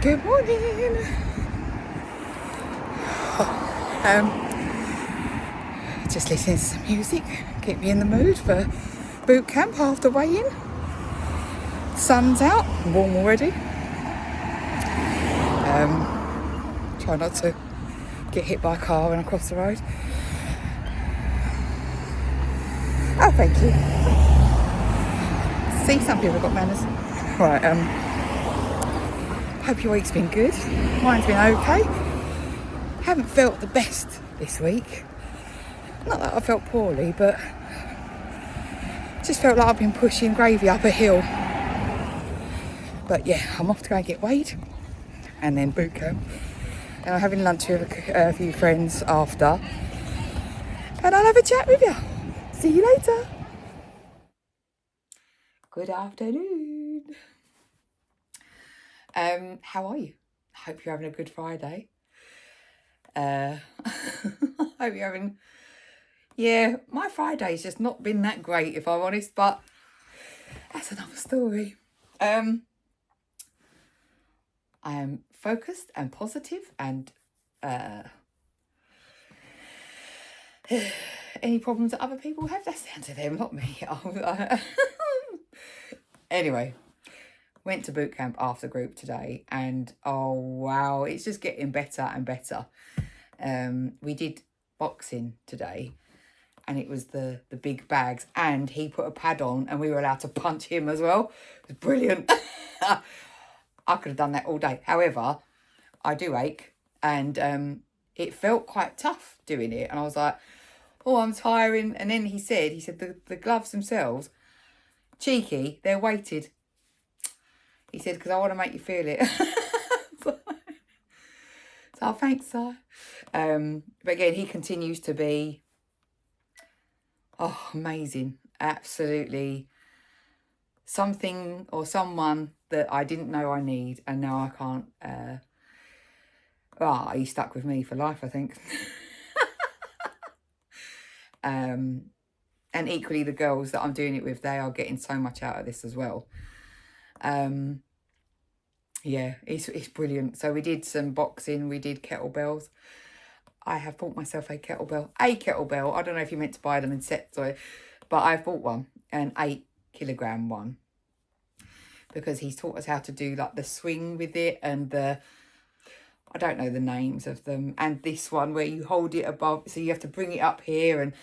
Good morning. Just listening to some music, keep me in the mood for boot camp after weigh-in. Sun's out, warm already. Try not to get hit by a car when I cross the road. Oh, thank you. See, some people have got manners. Right, hope your week's been good. Mine's been okay. Haven't felt the best this week. Not that I felt poorly, but just felt like I've been pushing gravy up a hill. But yeah, I'm off to go and get weighed and then boot camp. And I'm having lunch with a few friends after. And I'll have a chat with you. See you later. Good afternoon. How are you? Hope you're having a good Friday. Hope you're having... Yeah, my Friday's just not been that great, if I'm honest, but that's another story. I am focused and positive, and any problems that other people have, that's down to them, not me. Anyway, went to boot camp after group today, and oh wow, it's just getting better and better. We did boxing today, and it was the big bags, and he put a pad on and we were allowed to punch him as well. It was brilliant. I could have done that all day. However, I do ache, and it felt quite tough doing it. And I was like, oh, I'm tiring. And then he said the gloves themselves, cheeky, they're weighted. He said, because I want to make you feel it. So thanks, Si. But again, he continues to be, amazing. Absolutely something or someone that I didn't know I need, and now I can't. He's stuck with me for life, I think. And equally, the girls that I'm doing it with, they are getting so much out of this as well. Yeah, it's brilliant. So we did some boxing, we did kettlebells. I have bought myself a kettlebell. I don't know if you meant to buy them in sets, but I've bought one, an 8 kilogram one, because he's taught us how to do like the swing with it, and I don't know the names of them, and this one where you hold it above, so you have to bring it up here and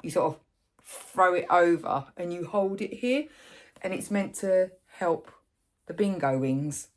you sort of throw it over and you hold it here, and it's meant to help the bingo wings.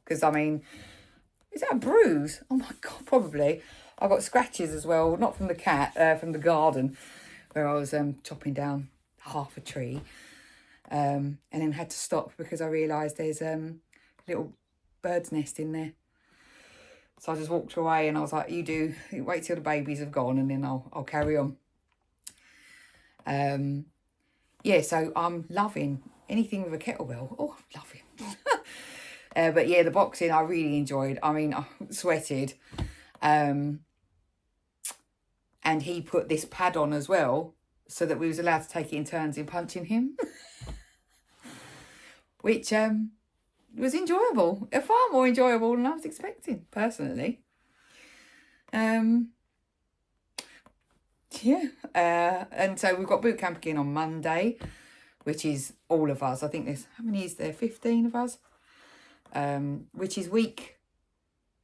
Because, I mean, is that a bruise? Oh, my God, probably. I got scratches as well, not from the cat, from the garden, where I was chopping down half a tree. And then had to stop because I realised there's a little bird's nest in there. So I just walked away and I was like, you wait till the babies have gone and then I'll carry on. Yeah, so I'm loving anything with a kettlebell. Oh, I'm loving. But yeah, the boxing I really enjoyed. I mean, I sweated. And he put this pad on as well, so that we was allowed to take it in turns in punching him. Which was enjoyable. Far more enjoyable than I was expecting, personally. And so we've got boot camp again on Monday, which is all of us. I think there's, how many is there? 15 of us. Which is week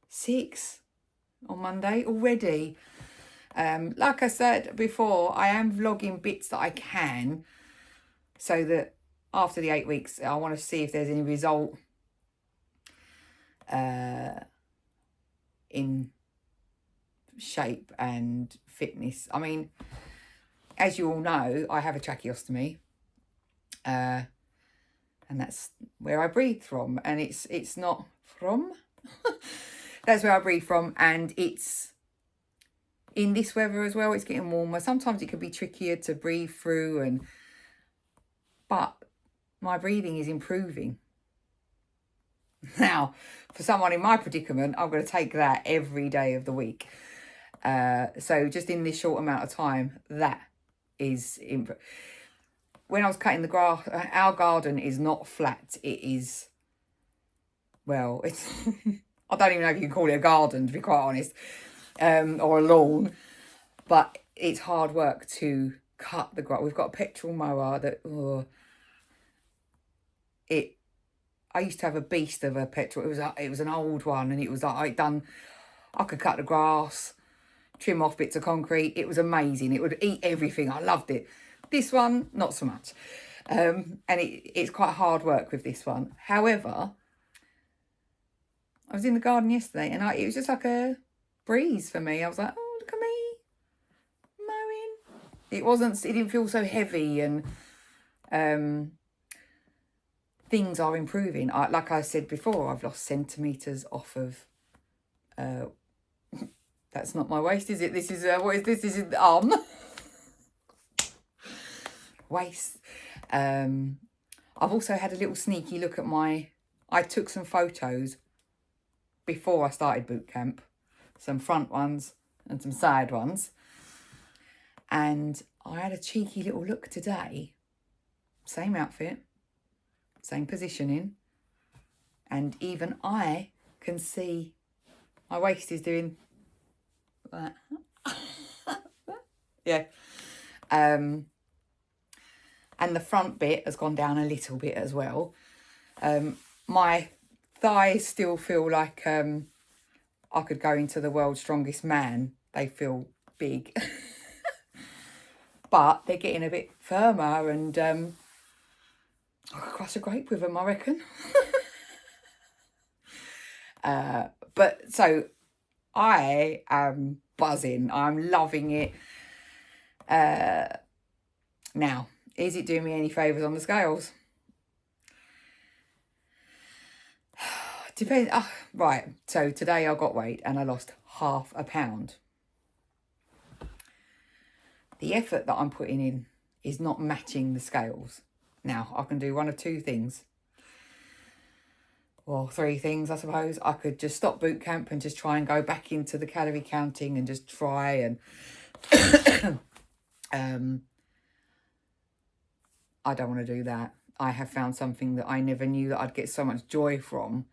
6 on Monday already. Like I said before, I am vlogging bits that I can, so that after the 8 weeks, I want to see if there's any result in shape and fitness. I mean, as you all know, I have a tracheostomy, and that's where I breathe from, and it's not from. That's where I breathe from, and it's in this weather as well. It's getting warmer. Sometimes it can be trickier to breathe through, but my breathing is improving. Now, for someone in my predicament, I'm going to take that every day of the week. So just in this short amount of time, that is when I was cutting the grass, our garden is not flat. It is, well, it's I don't even know if you can call it a garden, to be quite honest, or a lawn. But it's hard work to cut the grass. We've got a petrol mower that, I used to have a beast of a petrol. It was an old one, and it was like I could cut the grass, trim off bits of concrete. It was amazing. It would eat everything. I loved it. This one, not so much. And it's quite hard work with this one. However, I was in the garden yesterday, and it was just like a breeze for me. I was like, oh, look at me mowing. It didn't feel so heavy, and things are improving. Like I said before, I've lost centimetres off of, that's not my waist, is it? This is, what is this? This is the arm. Waist. I've also had a little sneaky look at I took some photos before I started boot camp, some front ones and some side ones. And I had a cheeky little look today, same outfit, same positioning, and even I can see my waist is doing that. Yeah. And the front bit has gone down a little bit as well. My thighs still feel like I could go into the world's strongest man. They feel big. But they're getting a bit firmer, and I could crush a grape with them, I reckon. But so I am buzzing. I'm loving it. Now, is it doing me any favours on the scales? Depends. Right, so today I got weight and I lost ½ pound. The effort that I'm putting in is not matching the scales. Now, I can do one of two things. Well, three things, I suppose. I could just stop boot camp and just try and go back into the calorie counting and just try and... I don't want to do that. I have found something that I never knew that I'd get so much joy from.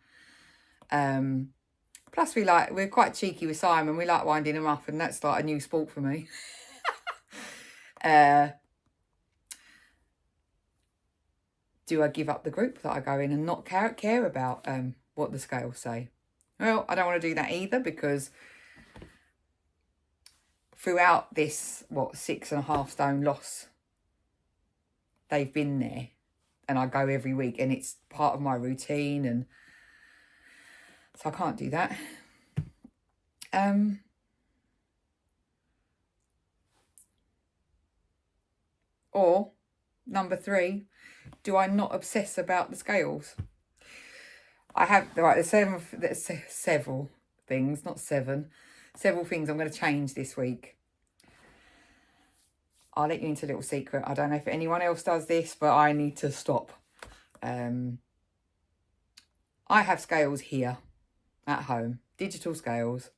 Plus, we're quite cheeky with Simon. We like winding him up, and that's like a new sport for me. Do I give up the group that I go in and not care about what the scales say? Well, I don't want to do that either, because throughout this, 6.5 stone loss, they've been there, and I go every week, and it's part of my routine, and so I can't do that. Or number 3, do I not obsess about the scales? I have, right, there's several things, not 7, several things I'm going to change this week. I'll let you into a little secret. I don't know if anyone else does this, but I need to stop. I have scales here at home, digital scales.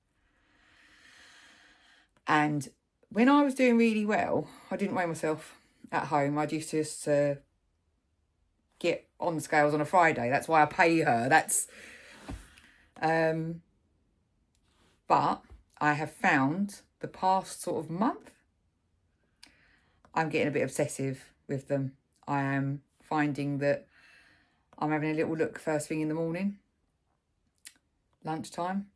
And when I was doing really well, I didn't weigh myself at home. I'd used to just get on the scales on a Friday. That's why I pay her. But I have found the past sort of month, I'm getting a bit obsessive with them. I am finding that I'm having a little look first thing in the morning, lunchtime,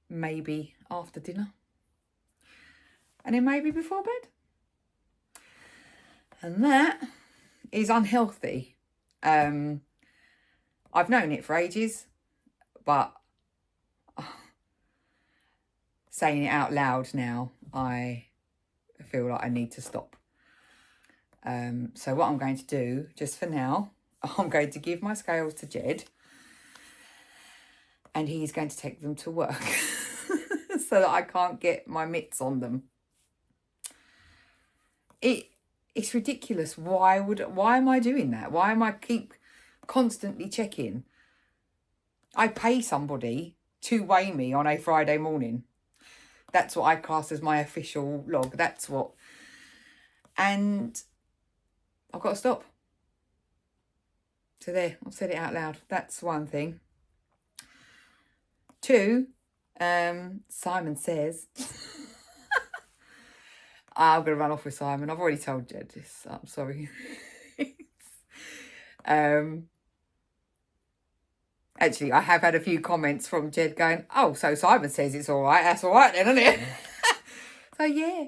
maybe after dinner, and then maybe before bed. And that is unhealthy. I've known it for ages, but saying it out loud now, I feel like I need to stop. So what I'm going to do, just for now, I'm going to give my scales to Jed, and he's going to take them to work so that I can't get my mitts on them. It's ridiculous. Why am I doing that? Why am I keep constantly checking? I pay somebody to weigh me on a Friday morning. That's what I class as my official log. And I've got to stop. So there, I've said it out loud. That's one thing. 2, Simon says... I'm going to run off with Simon. I've already told Jed this. I'm sorry. Actually, I have had a few comments from Jed going, oh, so Simon says it's all right. That's all right then, isn't it? So, yeah.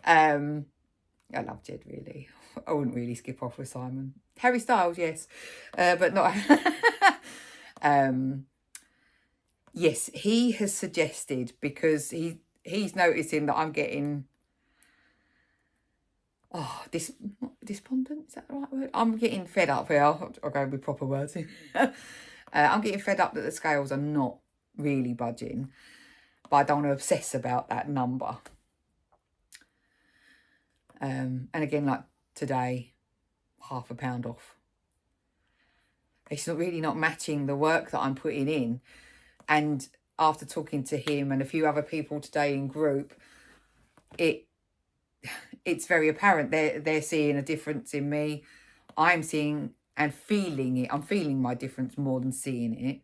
I love Jed, really. I wouldn't really skip off with Simon. Harry Styles, yes. But not... yes, he has suggested, because he's noticing that I'm getting... despondent, is that the right word? I'm getting fed up here. I'll go with proper words. I'm getting fed up that the scales are not really budging, but I don't want to obsess about that number. And again, like today, £0.5 off. It's not really not matching the work that I'm putting in. And after talking to him and a few other people today in group, it's very apparent. They're seeing a difference in me. I'm seeing and feeling it. I'm feeling my difference more than seeing it.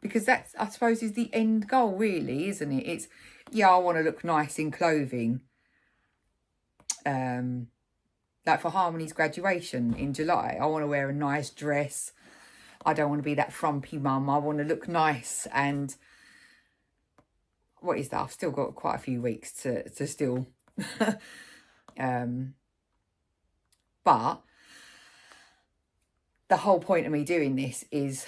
Because that's, I suppose, is the end goal, really, isn't it? It's, yeah, I want to look nice in clothing. Like for Harmony's graduation in July, I want to wear a nice dress. I don't want to be that frumpy mum. I want to look nice. And what is that? I've still got quite a few weeks to still... but the whole point of me doing this is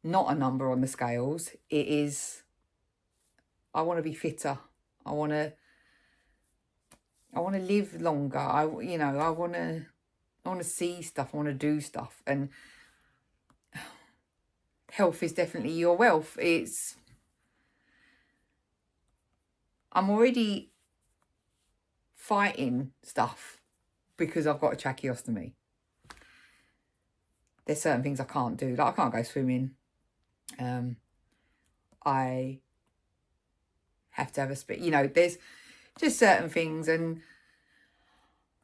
not a number on the scales. It is, I want to be fitter. I want to live longer. I want to see stuff. I want to do stuff. And health is definitely your wealth. I'm already fighting stuff because I've got a tracheostomy. There's certain things I can't do. Like I can't go swimming. I have to have a spit. There's just certain things. And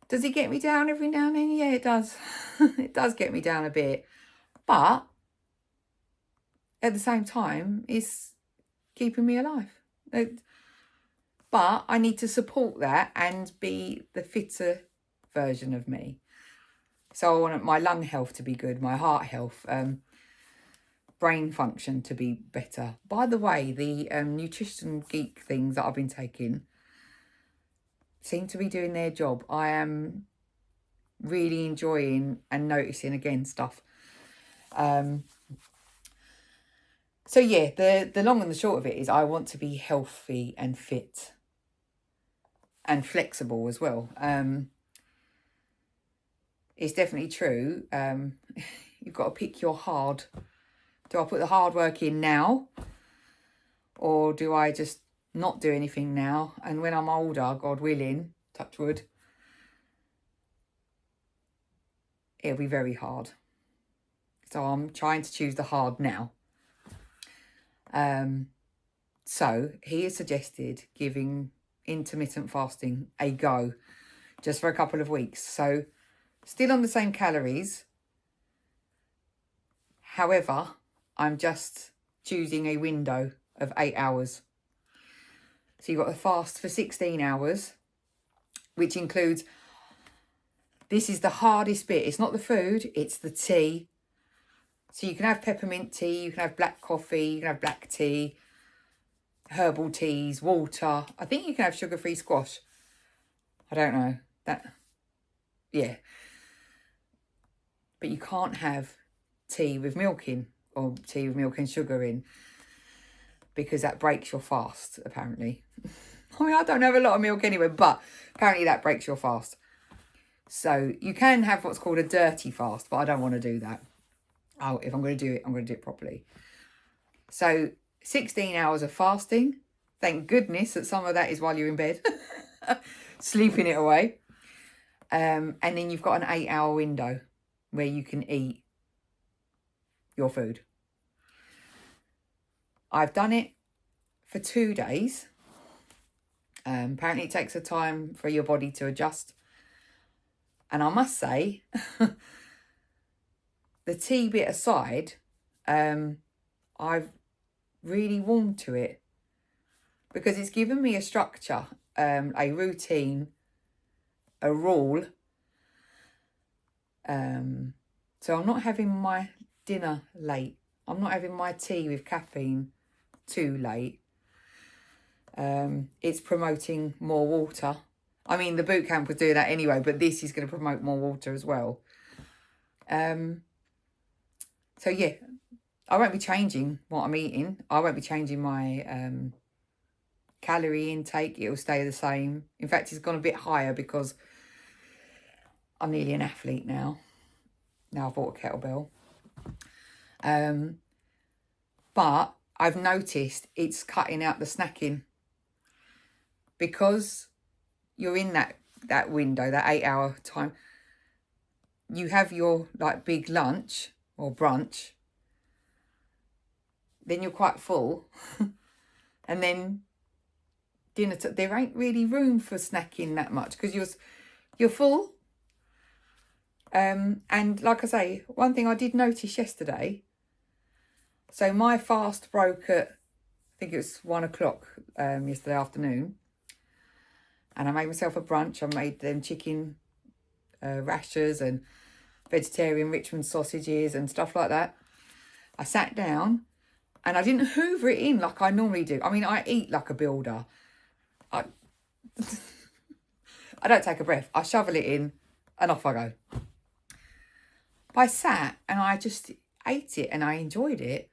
does it get me down every now and then? Yeah, it does. It does get me down a bit. But at the same time, it's keeping me alive. But I need to support that and be the fitter version of me. So I want my lung health to be good, my heart health, brain function to be better. By the way, the nutrition geek things that I've been taking seem to be doing their job. I am really enjoying and noticing again stuff. So yeah, the long and the short of it is I want to be healthy and fit and flexible as well. It's definitely true. You've got to pick your hard. Do I put the hard work in now? Or do I just not do anything now? And when I'm older, God willing, touch wood, it'll be very hard. So I'm trying to choose the hard now. So he has suggested giving intermittent fasting a go just for a couple of weeks. So still on the same calories. However, I'm just choosing a window of 8 hours. So you've got to fast for 16 hours, which includes, this is the hardest bit. It's not the food, it's the tea. So you can have peppermint tea, you can have black coffee, you can have black tea, herbal teas, water. I think you can have sugar-free squash. I don't know. Yeah. But you can't have tea with milk in, or tea with milk and sugar in, because that breaks your fast, apparently. I mean, I don't have a lot of milk anyway, but apparently that breaks your fast. So you can have what's called a dirty fast, but I don't want to do that. Oh, if I'm going to do it, I'm going to do it properly. So 16 hours of fasting. Thank goodness that some of that is while you're in bed, sleeping it away. And then you've got an 8-hour window where you can eat your food. I've done it for 2 days. Apparently it takes a time for your body to adjust. And I must say, the tea bit aside, I've really warmed to it because it's given me a structure, a routine, a rule. So I'm not having my dinner late. I'm not having my tea with caffeine too late. It's promoting more water. I mean, the boot camp would do that anyway, but this is going to promote more water as well. So yeah, I won't be changing what I'm eating. I won't be changing my calorie intake. It'll stay the same. In fact, it's gone a bit higher because I'm nearly an athlete now. Now I've bought a kettlebell. But I've noticed it's cutting out the snacking. Because you're in that window, that 8-hour time, you have your like big lunch or brunch, then you're quite full, and then dinner, there ain't really room for snacking that much because you're full. And like I say, one thing I did notice yesterday, so my fast broke at, I think it was 1 o'clock yesterday afternoon. And I made myself a brunch. I made them chicken rashers and vegetarian Richmond sausages and stuff like that. I sat down and I didn't hoover it in like I normally do. I mean, I eat like a builder. I don't take a breath. I shovel it in and off I go. But I sat and I just ate it and I enjoyed it.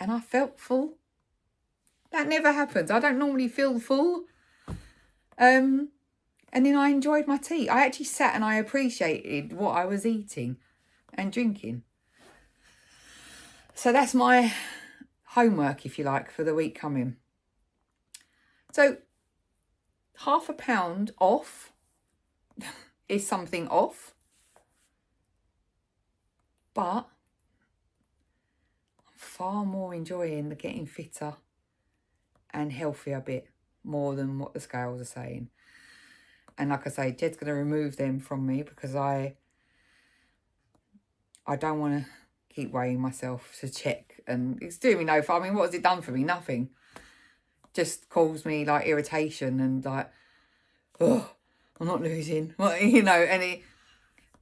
And I felt full. That never happens. I don't normally feel full. And then I enjoyed my tea. I actually sat and I appreciated what I was eating and drinking. So that's my homework, if you like, for the week coming. So £0.5 off is something off. But I'm far more enjoying the getting fitter and healthier bit more than what the scales are saying. And like I say, Jed's going to remove them from me because I don't want to keep weighing myself to check. And it's doing me no fun. I mean, what has it done for me? Nothing. Just caused me like irritation and like, oh, I'm not losing. You know,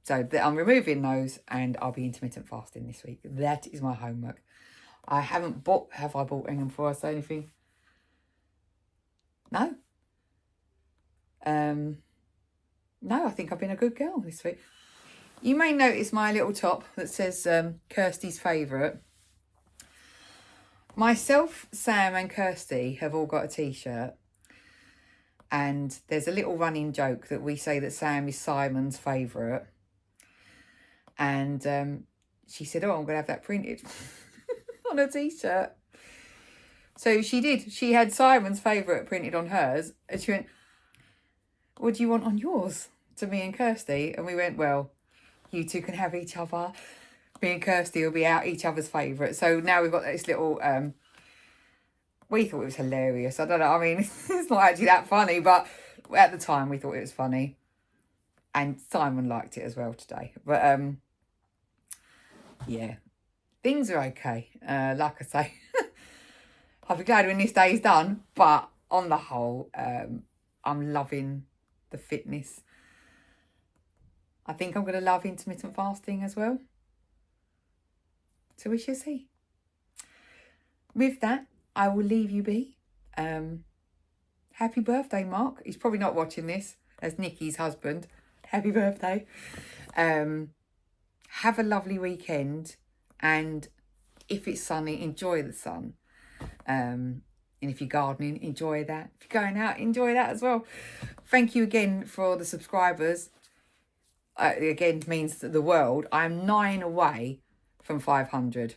so I'm removing those and I'll be intermittent fasting this week. That is my homework. I haven't bought, have I bought anything before I say anything? No. No, I think I've been a good girl this week. You may notice my little top that says Kirsty's favourite. Myself, Sam and Kirsty have all got a T-shirt. And there's a little running joke that we say that Sam is Simon's favourite. And she said, oh, I'm going to have that printed on a T-shirt. So she did. She had Simon's favourite printed on hers. And she went, what do you want on yours? To me and Kirsty. And we went, well, you two can have each other. Me and Kirsty will be out each other's favourite. So now we've got this little... we thought it was hilarious. I don't know. I mean, it's not actually that funny. But at the time, we thought it was funny. And Simon liked it as well today. But, yeah. Things are okay. Like I say... I'll be glad when this day is done, but on the whole, I'm loving the fitness. I think I'm going to love intermittent fasting as well. So we shall see. With that, I will leave you be. Happy birthday, Mark. He's probably not watching this as Nikki's husband. Happy birthday. Have a lovely weekend. And if it's sunny, enjoy the sun. And if you're gardening, enjoy that. If you're going out, enjoy that as well. Thank you again for the subscribers. Again, means the world. I'm 9 away from 500.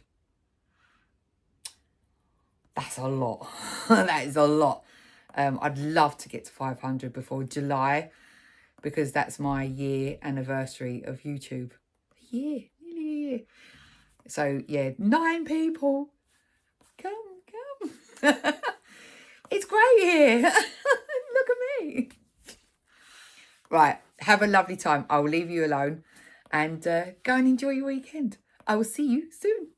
That's a lot. That is a lot. I'd love to get to 500 before July because that's my year anniversary of YouTube. Nearly a year. So, yeah, 9 people. Come. It's great here. Look at me. Right, have a lovely time. I will leave you alone and go and enjoy your weekend. I will see you soon.